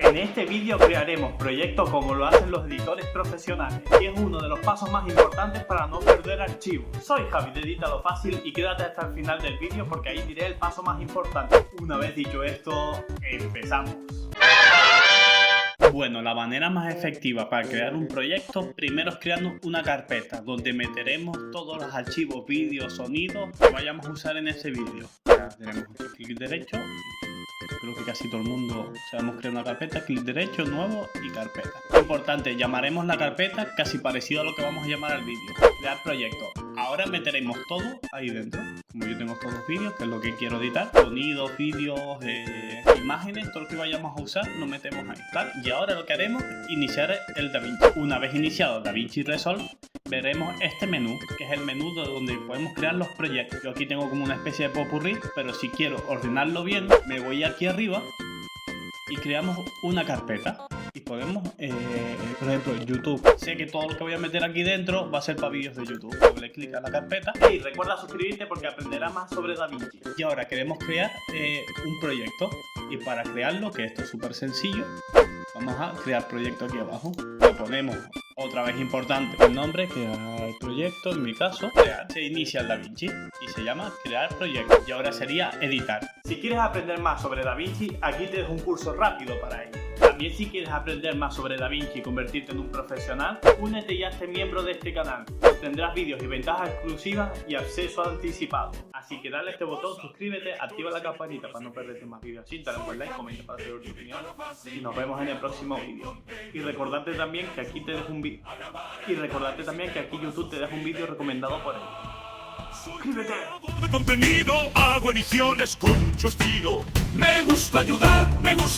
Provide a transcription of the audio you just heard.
En este vídeo crearemos proyectos como lo hacen los editores profesionales y es uno de los pasos más importantes para no perder archivos. Soy Javi de Edítalo Fácil y quédate hasta el final del vídeo porque ahí diré el paso más importante. Una vez dicho esto, empezamos. Bueno, la manera más efectiva para crear un proyecto primero es creando una carpeta donde meteremos todos los archivos, vídeos, sonidos que vayamos a usar en ese vídeo. Ya tenemos clic derecho. Creo que casi todo el mundo sabemos crear una carpeta, clic derecho, nuevo y carpeta. Importante, llamaremos la carpeta casi parecido a lo que vamos a llamar al vídeo. Crear proyecto. Ahora meteremos todo ahí dentro. Como yo tengo todos los vídeos, que es lo que quiero editar, sonidos, vídeos, imágenes, todo lo que vayamos a usar, lo metemos ahí, ¿vale? Y ahora lo que haremos es iniciar el DaVinci. Una vez iniciado DaVinci Resolve, veremos este menú, que es el menú donde podemos crear los proyectos. Yo aquí tengo como una especie de popurrí, pero si quiero ordenarlo bien, me voy aquí arriba y creamos una carpeta. Y podemos, por ejemplo, YouTube. Sé que todo lo que voy a meter aquí dentro va a ser para vídeos de YouTube. Doble clic a la carpeta. Y recuerda suscribirte porque aprenderás más sobre DaVinci. Y ahora queremos crear un proyecto. Y para crearlo, que esto es súper sencillo, vamos a crear proyecto aquí abajo. Lo ponemos, otra vez importante, el nombre, crear proyecto, en mi caso, se inicia el DaVinci y se llama crear proyecto. Y ahora sería editar. Si quieres aprender más sobre DaVinci, aquí te dejo un curso rápido para ello. También si quieres aprender más sobre DaVinci y convertirte en un profesional, únete y hazte miembro de este canal. Tendrás vídeos y ventajas exclusivas y acceso anticipado. Así que dale a este botón, suscríbete, activa la campanita para no perderte más vídeos así, dale un like, comenta para saber tu opinión y nos vemos en el próximo vídeo. Y recordarte también que aquí te dejo un vídeo. Y recordarte también que aquí YouTube te deja un vídeo recomendado por él. ¡Suscríbete! De contenido, hago ediciones con mucho estilo. Me gusta ayudar, me gusta.